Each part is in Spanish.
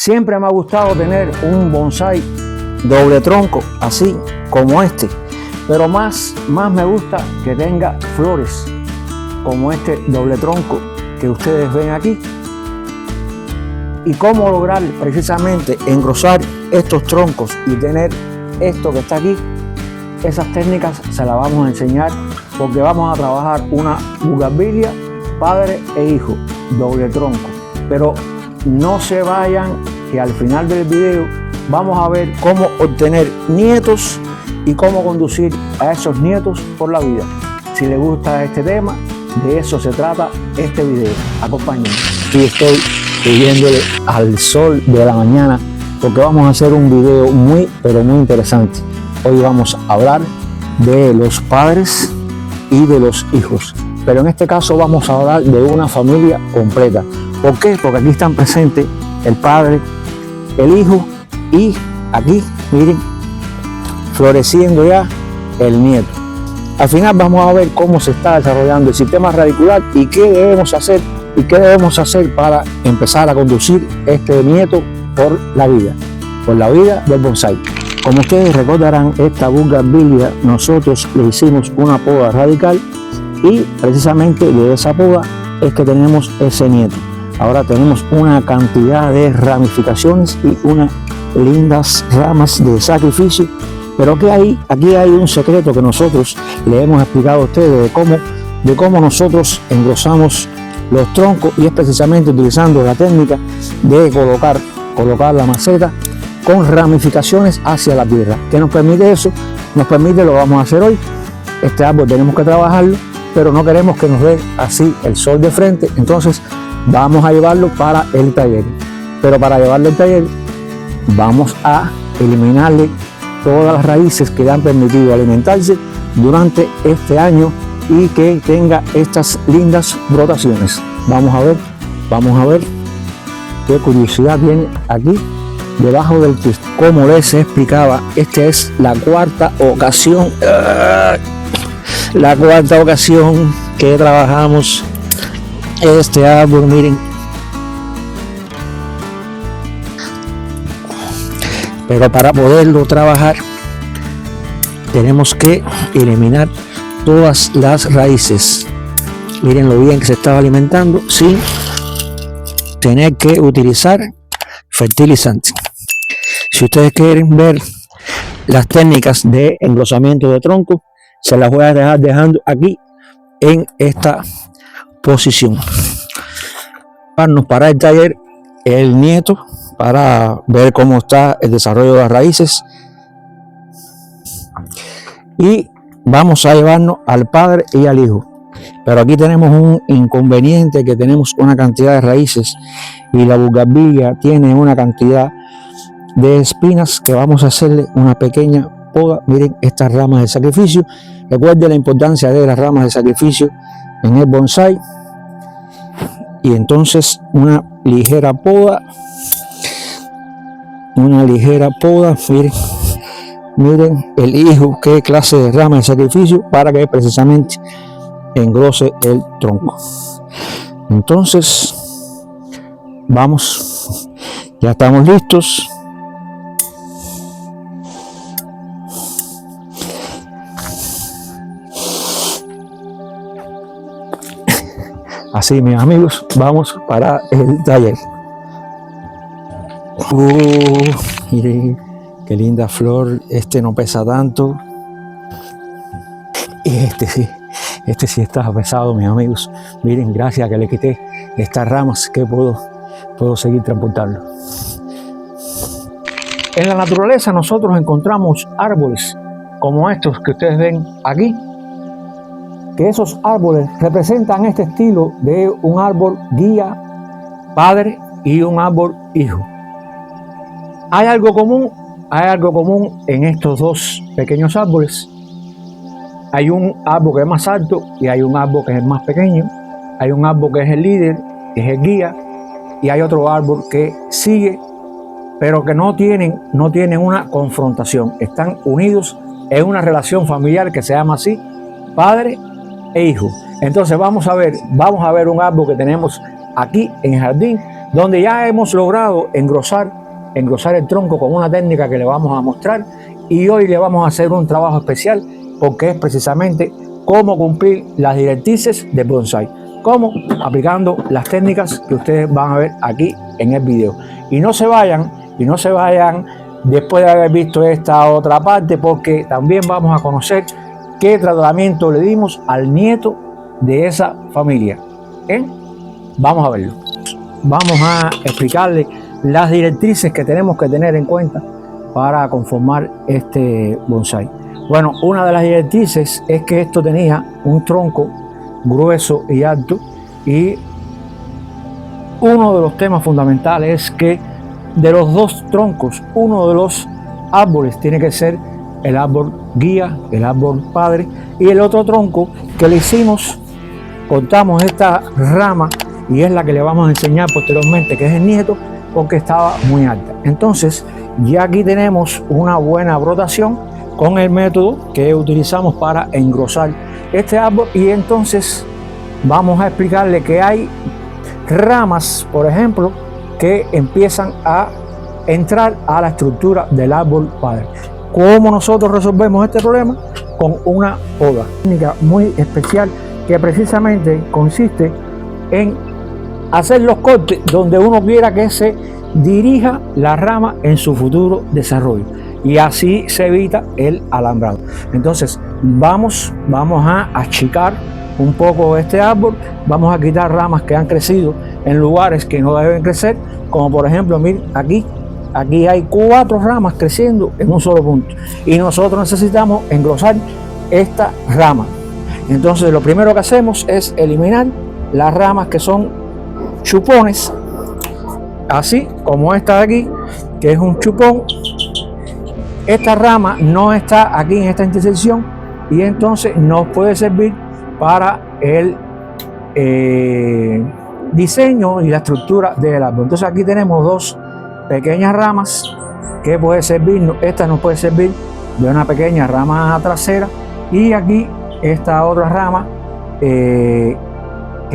Siempre me ha gustado tener un bonsai doble tronco, así como este, pero más me gusta que tenga flores, como este doble tronco que ustedes ven aquí. Y cómo lograr precisamente engrosar estos troncos y tener esto que está aquí, esas técnicas se las vamos a enseñar, porque vamos a trabajar una bugambilia padre e hijo, doble tronco. Pero no se vayan, que al final del video vamos a ver cómo obtener nietos y cómo conducir a esos nietos por la vida. Si les gusta este tema, de eso se trata este video. Acompáñenme. Aquí estoy pidiéndole al sol de la mañana, porque vamos a hacer un video muy interesante. Hoy vamos a hablar de los padres y de los hijos, pero en este caso vamos a hablar de una familia completa. ¿Por qué? Porque aquí están presentes el padre, el hijo y aquí, miren, floreciendo ya el nieto. Al final vamos a ver cómo se está desarrollando el sistema radicular y qué debemos hacer para empezar a conducir este nieto por la vida del bonsai. Como ustedes recordarán, esta bugambilia nosotros le hicimos una poda radical y precisamente de esa poda es que tenemos ese nieto. Ahora tenemos una cantidad de ramificaciones y unas lindas ramas de sacrificio. Pero aquí hay un secreto que nosotros le hemos explicado a ustedes de cómo nosotros engrosamos los troncos, y es precisamente utilizando la técnica de colocar la maceta con ramificaciones hacia la tierra. ¿Qué nos permite eso? Nos permite, lo vamos a hacer hoy. Este árbol tenemos que trabajarlo, pero no queremos que nos dé así el sol de frente, entonces vamos a llevarlo para el taller. Pero para llevarlo al taller vamos a eliminarle todas las raíces que le han permitido alimentarse durante este año y que tenga estas lindas brotaciones. Vamos a ver qué curiosidad tiene aquí debajo del twist. Como les explicaba, esta es la cuarta ocasión que trabajamos este árbol. Miren, pero para poderlo trabajar tenemos que eliminar todas las raíces. Miren lo bien que se estaba alimentando sin tener que utilizar fertilizante. Si ustedes quieren ver las técnicas de engrosamiento de tronco, se las voy a dejar dejando aquí en esta posición. Para el taller, el nieto, para ver cómo está el desarrollo de las raíces, y vamos a llevarnos al padre y al hijo. Pero aquí tenemos un inconveniente, que tenemos una cantidad de raíces y la bugambilia tiene una cantidad de espinas que vamos a hacerle una pequeña poda. Miren estas ramas de sacrificio. Recuerden la importancia de las ramas de sacrificio en el bonsai. Y entonces una ligera poda. Miren el hijo, qué clase de rama de sacrificio, para que precisamente engrose el tronco. Entonces vamos, ya estamos listos. Así, mis amigos, vamos para el taller. Miren qué linda flor. Este no pesa tanto. Y este sí está pesado, mis amigos. Miren, gracias a que le quité estas ramas, que puedo seguir transportando. En la naturaleza nosotros encontramos árboles como estos que ustedes ven aquí, que esos árboles representan este estilo de un árbol guía, padre, y un árbol hijo. Hay algo común en estos dos pequeños árboles. Hay un árbol que es más alto y hay un árbol que es más pequeño. Hay un árbol que es el líder, que es el guía, y hay otro árbol que sigue, pero que no tienen una confrontación. Están unidos en una relación familiar que se llama así, padre e hijo. Entonces vamos a ver un árbol que tenemos aquí en el jardín, donde ya hemos logrado engrosar el tronco con una técnica que le vamos a mostrar, y hoy le vamos a hacer un trabajo especial porque es precisamente cómo cumplir las directrices de bonsai, cómo aplicando las técnicas que ustedes van a ver aquí en el video. Y no se vayan después de haber visto esta otra parte, porque también vamos a conocer qué tratamiento le dimos al nieto de esa familia. Vamos a verlo. Vamos a explicarle las directrices que tenemos que tener en cuenta para conformar este bonsai. Bueno, una de las directrices es que esto tenía un tronco grueso y alto, y uno de los temas fundamentales es que de los dos troncos, uno de los árboles tiene que ser el árbol guía, el árbol padre, y el otro tronco que le hicimos, cortamos esta rama y es la que le vamos a enseñar posteriormente, que es el nieto, porque estaba muy alta. Entonces ya aquí tenemos una buena brotación con el método que utilizamos para engrosar este árbol, y entonces vamos a explicarle que hay ramas, por ejemplo, que empiezan a entrar a la estructura del árbol padre. ¿Cómo nosotros resolvemos este problema? Con una poda, técnica muy especial que precisamente consiste en hacer los cortes donde uno quiera que se dirija la rama en su futuro desarrollo, y así se evita el alambrado. Entonces vamos a achicar un poco este árbol, vamos a quitar ramas que han crecido en lugares que no deben crecer, como por ejemplo, miren, aquí hay 4 ramas creciendo en un solo punto, y nosotros necesitamos engrosar esta rama. Entonces lo primero que hacemos es eliminar las ramas que son chupones, así como esta de aquí, que es un chupón. Esta rama no está aquí en esta intersección, y entonces nos puede servir para el diseño y la estructura del árbol. Entonces aquí tenemos 2 pequeñas ramas que puede servirnos. Esta nos puede servir de una pequeña rama trasera, y aquí esta otra rama que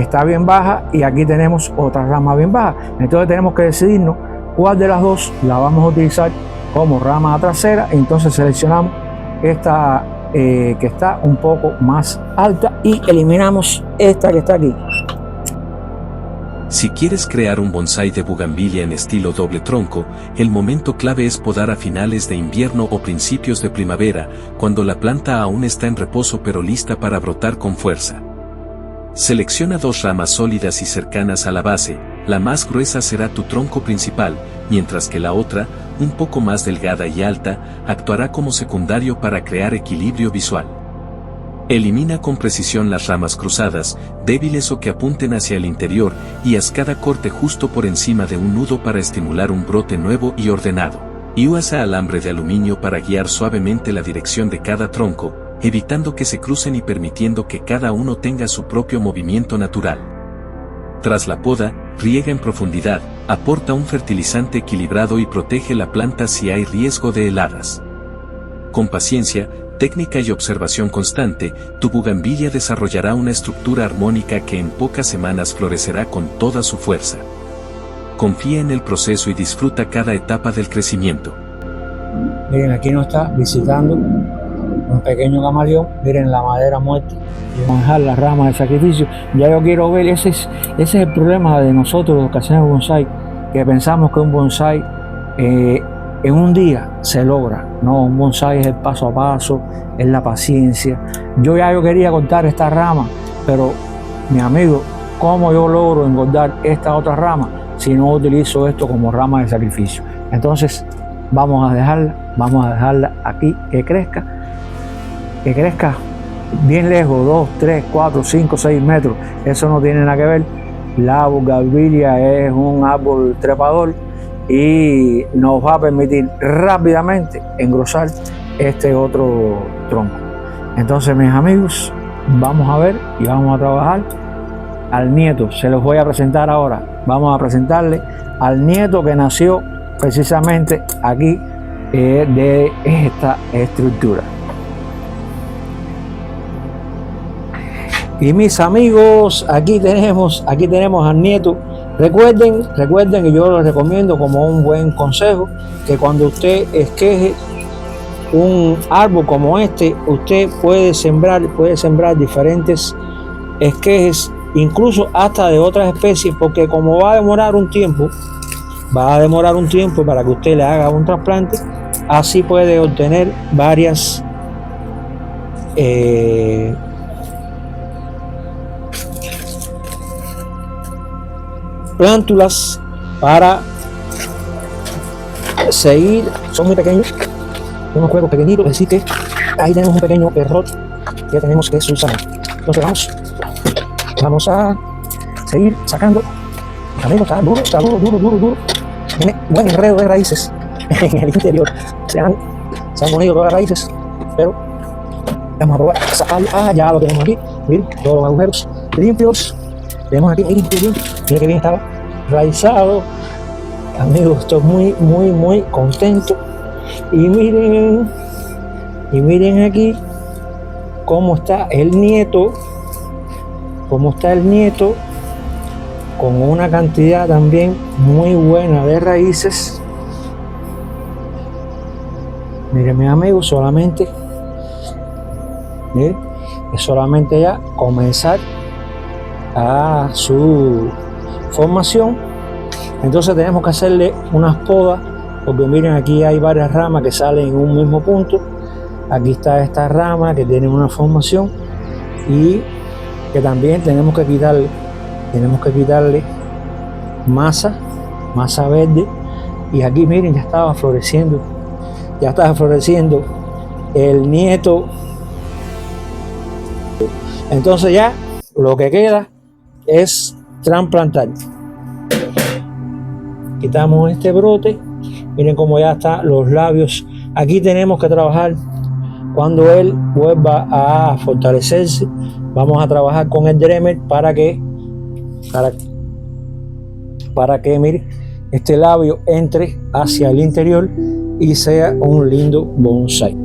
está bien baja, y aquí tenemos otra rama bien baja. Entonces tenemos que decidirnos cuál de las dos la vamos a utilizar como rama trasera. Entonces seleccionamos esta que está un poco más alta y eliminamos esta que está aquí. Si quieres crear un bonsai de bugambilia en estilo doble tronco, el momento clave es podar a finales de invierno o principios de primavera, cuando la planta aún está en reposo pero lista para brotar con fuerza. Selecciona 2 ramas sólidas y cercanas a la base. La más gruesa será tu tronco principal, mientras que la otra, un poco más delgada y alta, actuará como secundario para crear equilibrio visual. Elimina con precisión las ramas cruzadas, débiles o que apunten hacia el interior, y haz cada corte justo por encima de un nudo para estimular un brote nuevo y ordenado. Y usa alambre de aluminio para guiar suavemente la dirección de cada tronco, evitando que se crucen y permitiendo que cada uno tenga su propio movimiento natural. Tras la poda, riega en profundidad, aporta un fertilizante equilibrado y protege la planta si hay riesgo de heladas. Con paciencia, técnica y observación constante, tu bugambilia desarrollará una estructura armónica que en pocas semanas florecerá con toda su fuerza. Confía en el proceso y disfruta cada etapa del crecimiento. Miren, aquí nos está visitando un pequeño camaleón. Miren la madera muerta, y manejar las ramas de sacrificio. Ya yo quiero ver, ese es el problema de nosotros los que hacemos bonsai, que pensamos que un bonsai en un día se logra. No, un bonsai es el paso a paso, es la paciencia. Yo quería cortar esta rama, pero mi amigo, ¿cómo yo logro engordar esta otra rama si no utilizo esto como rama de sacrificio? Entonces vamos a dejarla aquí, que crezca bien lejos, 2, 3, 4, 5, 6 metros. Eso no tiene nada que ver. La bugambilia es un árbol trepador y nos va a permitir rápidamente engrosar este otro tronco. Entonces, mis amigos, vamos a ver y vamos a trabajar al nieto. Se los voy a presentar ahora. Vamos a presentarle al nieto que nació precisamente aquí de esta estructura. Y mis amigos, aquí tenemos al nieto Recuerden que yo les recomiendo como un buen consejo que cuando usted esqueje un árbol como este, usted puede sembrar diferentes esquejes, incluso hasta de otras especies, porque como va a demorar un tiempo para que usted le haga un trasplante, así puede obtener varias plántulas para seguir. Son muy pequeños, unos huevos pequeñitos, así que ahí tenemos un pequeño error que tenemos que subsanar. Entonces vamos a seguir sacando. Amigos, está duro. Tiene buen enredo de raíces en el interior. Se han unido todas las raíces, pero vamos a probar. Ya lo tenemos aquí. Miren, todos los agujeros limpios. Tenemos aquí, miren que bien estaba raizado. Amigos, estoy muy contento. Y miren aquí cómo está el nieto. Con una cantidad también muy buena de raíces. Miren, mis amigos, solamente ya comenzar a su formación. Entonces tenemos que hacerle unas podas, porque miren, aquí hay varias ramas que salen en un mismo punto. Aquí está esta rama que tiene una formación y que también tenemos que quitarle masa verde. Y aquí miren, ya estaba floreciendo el nieto. Entonces ya lo que queda es trasplantar. Quitamos este brote. Miren cómo ya están los labios. Aquí tenemos que trabajar cuando él vuelva a fortalecerse. Vamos a trabajar con el Dremer para que miren, este labio entre hacia el interior y sea un lindo bonsai.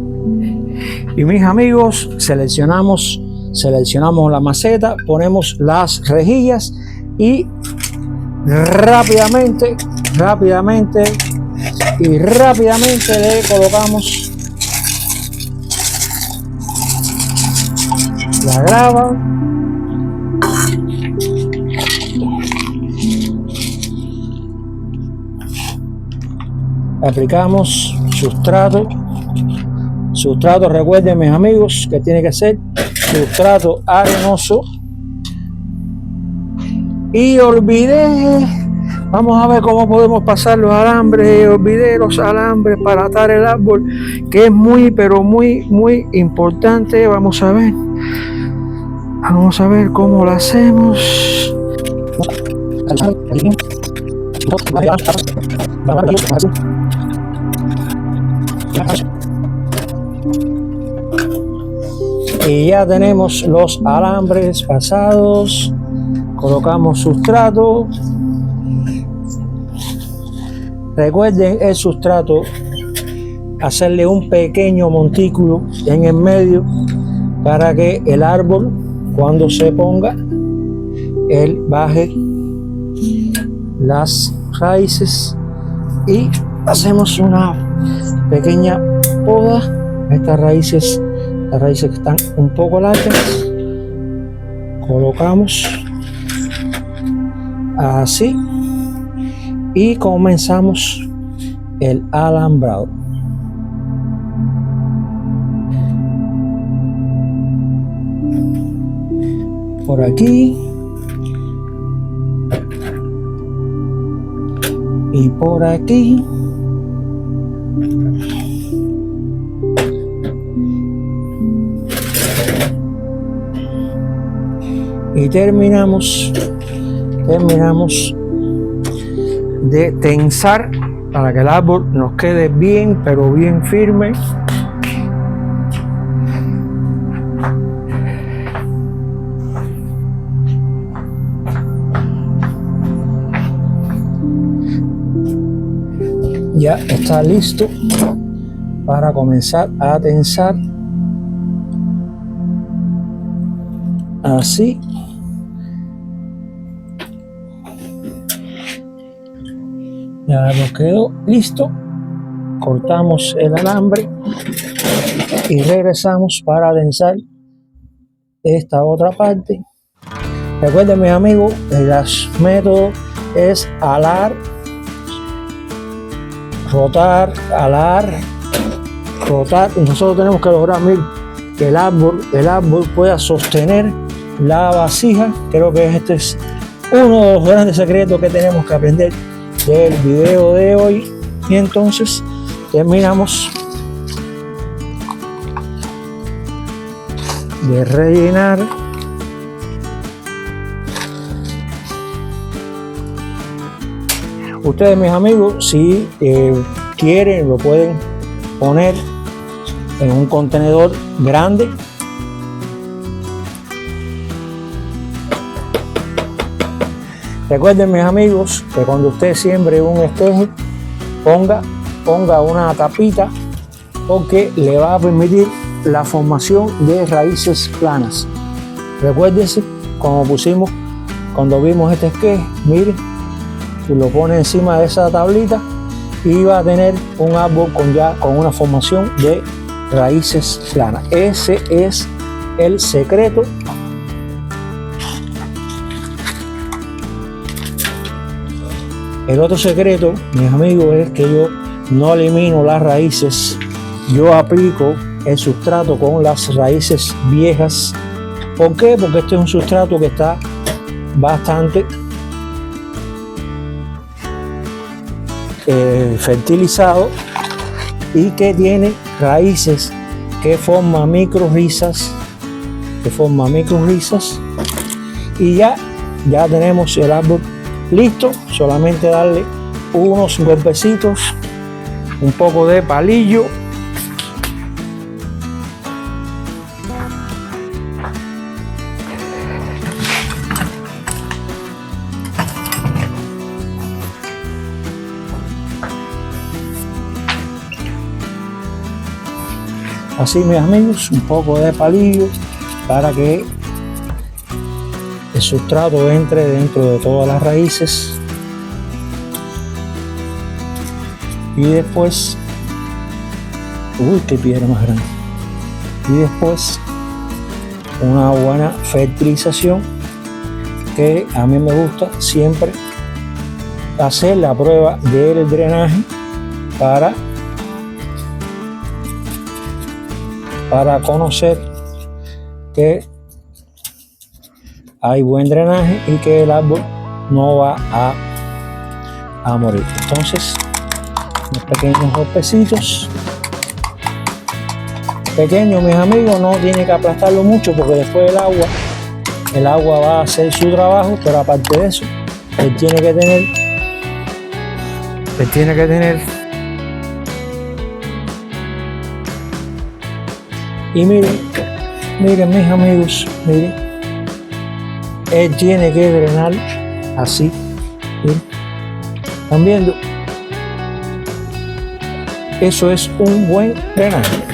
Y mis amigos, seleccionamos la maceta, ponemos las rejillas y rápidamente le colocamos la grava. Aplicamos sustrato. Recuerden, mis amigos, que tiene que ser sustrato arenoso. Y vamos a ver cómo podemos pasar los alambres. Olvidé los alambres para atar el árbol, que es muy importante. Vamos a ver cómo lo hacemos. Y ya tenemos los alambres pasados. Colocamos sustrato. Recuerden el sustrato, hacerle un pequeño montículo en el medio para que el árbol, cuando se ponga, él baje las raíces. Y hacemos una pequeña poda. Estas raíces que están un poco largas, colocamos así y comenzamos el alambrado. Por aquí y por aquí. Y terminamos de tensar para que el árbol nos quede bien, pero bien firme. Ya está listo para comenzar a tensar. Así. Ya nos quedó listo. Cortamos el alambre y regresamos para adensar esta otra parte. Recuerden, mis amigos, el método es alar, rotar, alar, rotar. Y nosotros tenemos que lograr, miren, que el árbol pueda sostener la vasija. Creo que este es uno de los grandes secretos que tenemos que aprender del video de hoy. Y entonces terminamos de rellenar ustedes, mis amigos, si quieren, lo pueden poner en un contenedor grande. Recuerden, mis amigos, que cuando usted siembre un esqueje, ponga una tapita, porque le va a permitir la formación de raíces planas. Recuérdense, como pusimos cuando vimos este esqueje, miren, si lo pone encima de esa tablita y va a tener un árbol con una formación de raíces planas. Ese es el secreto. El otro secreto, mis amigos, es que yo no elimino las raíces, yo aplico el sustrato con las raíces viejas. ¿Por qué? Porque este es un sustrato que está bastante fertilizado y que tiene raíces que forman microrrizas, y ya tenemos el árbol listo. Solamente darle unos golpecitos, un poco de palillo, así, mis amigos, un poco de palillo para que el sustrato entre dentro de todas las raíces. Y después, qué piedra más grande. Y después una buena fertilización, que a mí me gusta siempre hacer la prueba del drenaje para conocer que hay buen drenaje y que el árbol no va a morir. Entonces, unos pequeños golpecitos. Pequeños, mis amigos, no tiene que aplastarlo mucho, porque después el agua va a hacer su trabajo. Pero aparte de eso, él tiene que tener y miren, mis amigos, miren, él tiene que drenar así. ¿Miren? ¿Están viendo? Eso es un buen drenaje.